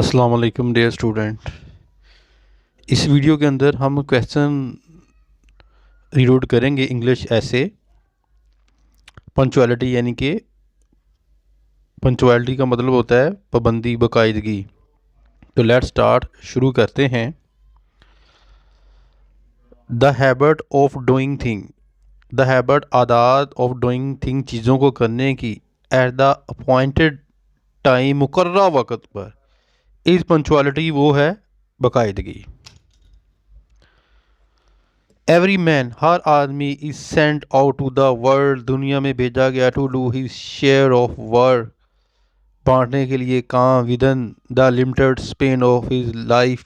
अस्सलाम वालेकुम dear student. इस वीडियो के अंदर हम क्वेश्चन रीड करेंगे इंग्लिश ऐसे पंचुअलिटी, यानी कि पंचुअलिटी का मतलब होता है पाबंदी, बाकायदगी। तो लेट्स स्टार्ट, शुरू करते हैं। The habit of doing thing, the habit आदत ऑफ डूइंग थिंग चीज़ों को करने की, एट द अपॉइंटेड टाइम मुकर्रर वक़्त पर, इस पंचुअलिटी वो है बाकायदगी। एवरी मैन, हर आदमी, is sent out to the world, दुनिया में भेजा गया, to do his share of work, बांटने के लिए काम, within the limited span of his life,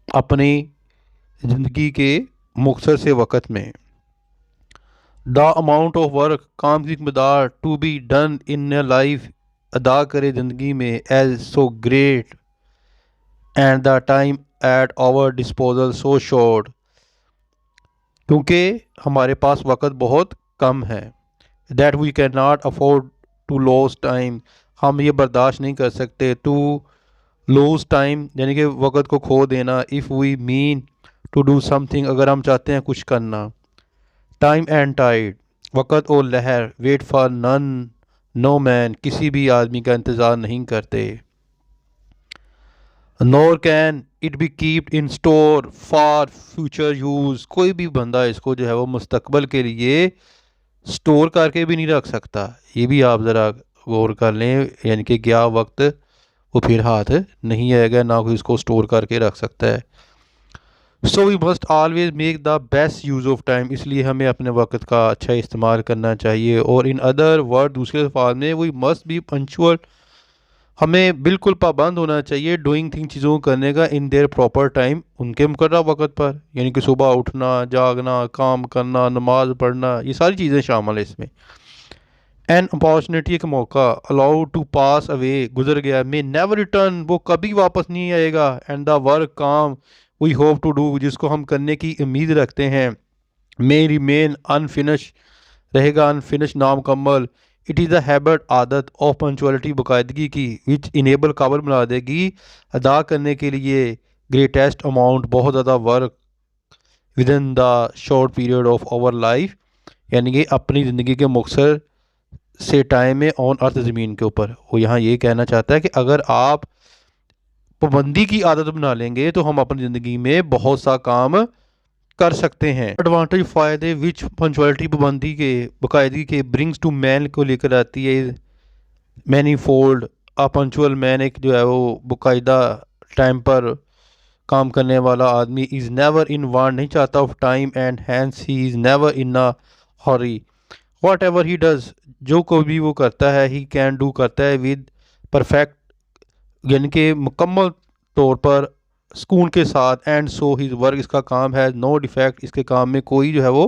अपनी ज़िंदगी के मुख्तर से वक़्त में। द अमाउंट ऑफ वर्क, काम की मकदार, to be done in a life, अदा करे ज़िंदगी में, is so great, and the time at our disposal so short, क्योंकि हमारे पास वक़्त बहुत कम है। That we can not afford to lose time, हम ये बर्दाश्त नहीं कर सकते टू लॉस टाइम, यानी कि वक़्त को खो देना। If we mean to do something, अगर हम चाहते हैं कुछ करना। टाइम एंड टाइड, वक़्त और लहर, wait for none, no man, किसी भी आदमी का इंतज़ार नहीं करते। Nor can it be kept in store for future use, कोई भी बंदा इसको जो है वो मुस्तकबल के लिए स्टोर करके भी नहीं रख सकता। ये भी आप ज़रा गौर कर लें, यानी कि क्या वक्त वो फिर हाथ नहीं आएगा, ना कोई इसको स्टोर करके रख सकता है। So we must always make the best use of time, इसलिए हमें अपने वक्त का अच्छा इस्तेमाल करना चाहिए। और इन अदर वर्ड, दूसरे अल्फाज में, वी मस्ट बी पंचुअल, हमें बिल्कुल पाबंद होना चाहिए डूइंग थिंग चीज़ों को करने का, इन देयर प्रॉपर टाइम, उनके मुकर्रर वक़्त पर, यानी कि सुबह उठना, जागना, काम करना, नमाज पढ़ना, ये सारी चीज़ें शामिल है इसमें। एन अपॉर्चुनिटी, एक मौका, अलाउ टू पास अवे, गुजर गया, मे नेवर रिटर्न, वो कभी वापस नहीं आएगा। एंड द वर्क, काम, वी होप टू डू, जिसको हम करने की उम्मीद रखते हैं, मे रिमेन अनफिनिश, रहेगा अनफिनिश, नामुकम्मल। इट इज़ द हैबिट, आदत, ऑफ पंचुअलिटी, बाकायदगी की, विच इनेबल, काबल बना देगी, अदा करने के लिए, ग्रेटेस्ट अमाउंट, बहुत ज़्यादा work, within the short period of our life, यानी कि अपनी ज़िंदगी के मुख्तर से टाइम में, ऑन अर्थ, ज़मीन के ऊपर। वो यहाँ ये कहना चाहता है कि अगर आप पाबंदी की आदत बना लेंगे तो हम अपनी ज़िंदगी में बहुत सा काम कर सकते हैं। एडवांटेज, फ़ायदे, विच पंचुअलिटी, पाबंदी के, बाकायदगी के, ब्रिंग्स टू मैन, को लेकर आती है, मैनी फोल्ड, अ पंचुअल मैन, एक जो है वो बाकायदा टाइम पर काम करने वाला आदमी, इज़ नेवर इन वांट, नहीं चाहता, of time, and hence he is never in a hurry, whatever he does, जो कोई भी वो करता है, ही कैन डू, करता है, विद परफेक्ट, यानी कि मुकम्मल तौर पर, सुकून के साथ, एंड सो हिज वर्क, इसका काम है, नो डिफेक्ट, इसके काम में कोई जो है वो,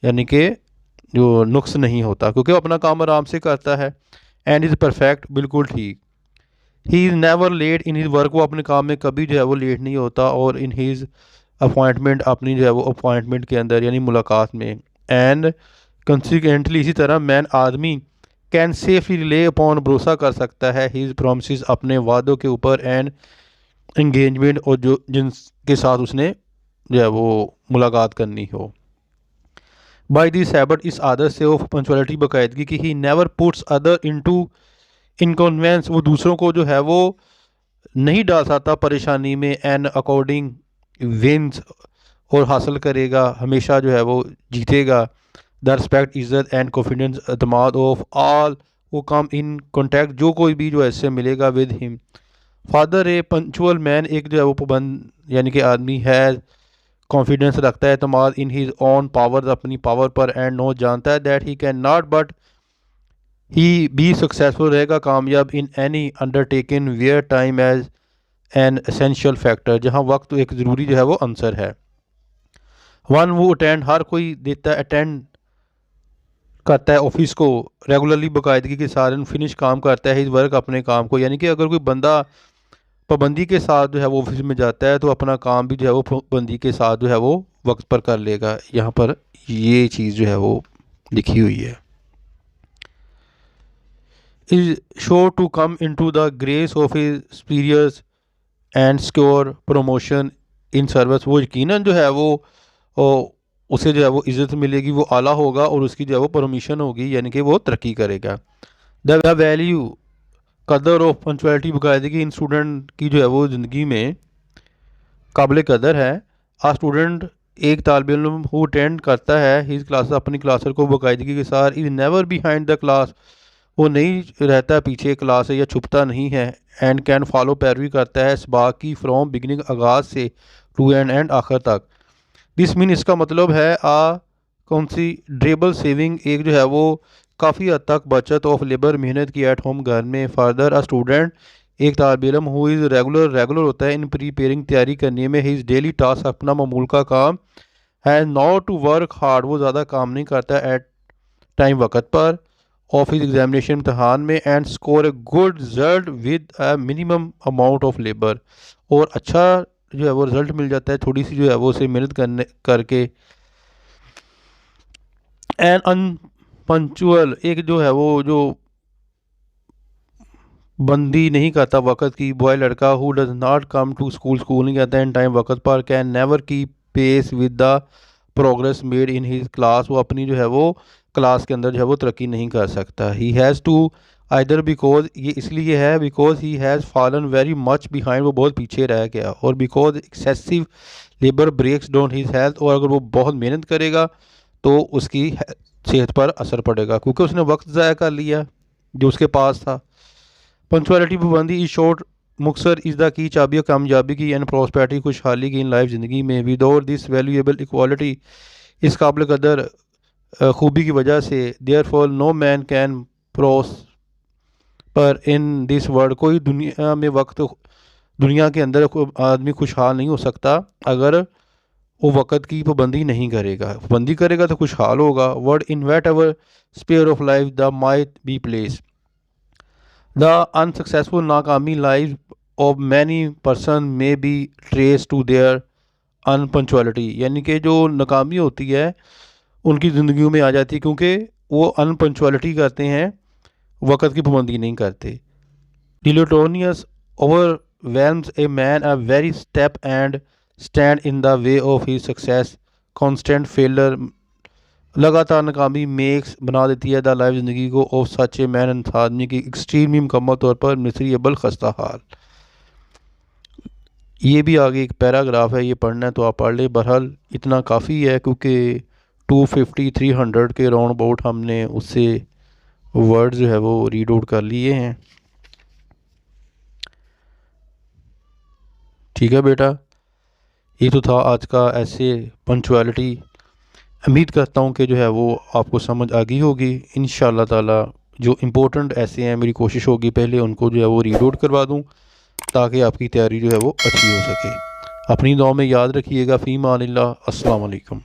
यानी कि जो नुक्स नहीं होता, क्योंकि वो अपना काम आराम से करता है। एंड इज़ परफेक्ट, बिल्कुल ठीक। He is never late in his work, वो अपने काम में कभी जो है वो लेट नहीं होता, और इन हिज अपॉइंटमेंट, अपनी जो है वो अपॉइंटमेंट के अंदर, यानी मुलाकात में। एंड कंसिक्वेंटली, इसी तरह, मैन, आदमी, कैन सेफली रिले अपॉन, भरोसा कर सकता है, हिज प्रोमिस, अपने वादों के ऊपर, एंड एंगेजमेंट, और जो जिनके साथ उसने जो है वो मुलाकात करनी हो। बाई दिस हैबिट, इस आदत से, ऑफ पंचुअलिटी, बाकायदगी की, he never puts other into inconvenience, वो दूसरों को जो है वो नहीं डाल सकता परेशानी में, एंड अकॉर्डिंग विंस, और हासिल करेगा, हमेशा जो है वो जीतेगा, द रिस्पेक्ट, इज़्ज़त, एंड कॉन्फिडेंस, अतमाद, ऑफ ऑल वो कम इन कॉन्टैक्ट, जो कोई भी जो ऐसे मिलेगा, with him. Father, A punctual man, एक जो है वो पाबंद, यानी कि आदमी है, कॉन्फिडेंस रखता है, अतमाद, इन हिज ओन पावर, अपनी पावर पर, एंड नो, जानता है, that he can not but he be successful, रहेगा कामयाब, in any undertaking where time is an essential factor, जहाँ वक्त एक ज़रूरी जो है वो आंसर है। वन वो अटेंड, हर कोई देता है, अटेंड करता है ऑफिस को, रेगुलरली, बाकायदगी के साथ, फिनिश, काम करता है, इस वर्क, अपने काम को, यानी कि अगर कोई बंदा पाबंदी के साथ जो है वो ऑफिस में जाता है, तो अपना काम भी जो है वो पाबंदी के साथ जो है वो वक्त पर कर लेगा। यहाँ पर ये चीज़ जो है वो लिखी हुई है। is sure to come into the grace of his superiors and secure promotion in service। वो यकीनन जो है वो उसे जो है वो इज़्ज़त मिलेगी, वो आला होगा और उसकी जो है वो परमिशन होगी, यानी कि वो तरक्की करेगा। द वैल्यू कदर ऑफ पंचुअलिटी, बाकायदगी इन स्टूडेंट की जो है वो ज़िंदगी में काबिल कदर है। आ स्टूडेंट एक तालब इल्म हु अटेंड करता है हिज क्लास, अपनी क्लास को बाकायदगी के साथ, is never behind the class, वो नहीं रहता पीछे क्लास से या छुपता नहीं है। एंड कैन फॉलो, पैरवी करता है इसबाक की फ्रॉम बिगनिंग, आगाज़ से, टू एंड आखिर तक। दिस मीन, इसका मतलब है कंसीडरेबल सेविंग, एक जो है वो काफ़ी हद तक बचत ऑफ लेबर, मेहनत की एट होम, घर में। फर्दर अ स्टूडेंट, एक तालब इल्म हु इज़ रेगुलर होता है इन प्रीपेयरिंग, तैयारी करने में, हिज डेली टास्क, अपना मामूल का काम है। नॉट टू वर्क हार्ड, वो ज़्यादा काम नहीं करता एट टाइम, वक्त पर, ऑफ हिज एग्जामिनेशन, इम्तहान में। And score a good result with a minimum amount of labour, और अच्छा जो है वो रिज़ल्ट मिल जाता है थोड़ी सी जो है वो उसे मेहनत करने करके। एन अनपंचुअल, एक जो है वो जो बंदी नहीं करता वक़्त की, बॉय लड़का, who does not come to school नहीं जाता इन टाइम, वक़्त पर, can never keep pace with the progress made in his class, वो अपनी जो है वो क्लास के अंदर जो है वो तरक्की नहीं कर सकता। He has to either, because ये इसलिए है, because he has fallen very much behind, वो बहुत पीछे रह गया, और because excessive labour breaks down his health, और अगर वो बहुत मेहनत करेगा तो उसकी सेहत पर असर पड़ेगा, क्योंकि उसने वक्त ज़ाया कर लिया जो उसके पास था। पंचुअलिटी, पाबंदी, इज शॉर्ट, मुख्तसर, इज़ द की, चाबी कामयाबी की, एंड प्रॉस्पेरिटी, खुशहाली की इन लाइफ, ज़िंदगी में। विदाउट दिस वैल्यूएबल इक्वालिटी, इस काबिल कदर खूबी की वजह से, therefore no man can prosper in this world, कोई दुनिया में दुनिया के अंदर कोई आदमी खुशहाल नहीं हो सकता अगर वो वक़्त की पाबंदी नहीं करेगा। पाबंदी करेगा तो खुशहाल होगा। Word in whatever sphere of life the might be place, the unsuccessful, नाकामी life of many person may be trace to their unpunctuality, यानी कि जो नाकामी होती है उनकी ज़िंदगियों में आ जाती है क्योंकि वो अनपंचुअलिटी करते हैं, वक़्त की पाबंदी नहीं करते। डिलोटोनियस overwhelms a man a very step and stand in the way of his success, constant failure, लगातार नाकामी, मेक्स, बना देती है द लाइफ, ज़िंदगी को, ऑफ सच ए मैन, आदमी की, एक्सट्रीमली मुकम्मल तौर पर, मिसरीबल, खस्ता हाल। ये भी आगे एक पैराग्राफ है, ये पढ़ना है तो आप पढ़ ले। बहरहाल इतना काफ़ी है क्योंकि 250-300 के राउंड अबाउट हमने उससे वर्ड जो है वो रीड आउट कर लिए हैं। ठीक है बेटा, ये तो था आज का ऐसे पंचुअलिटी। उम्मीद करता हूँ कि जो है वो आपको समझ आ गई होगी। इंशाअल्लाह ताला जो इम्पोर्टेंट ऐसे हैं, मेरी कोशिश होगी पहले उनको जो है वो रीड आउट करवा दूँ ताकि आपकी तैयारी जो है वो अच्छी हो सके। अपनी दुआ में याद रखिएगा। फ़ी मानिल्लाह। अस्सलाम वालेकुम।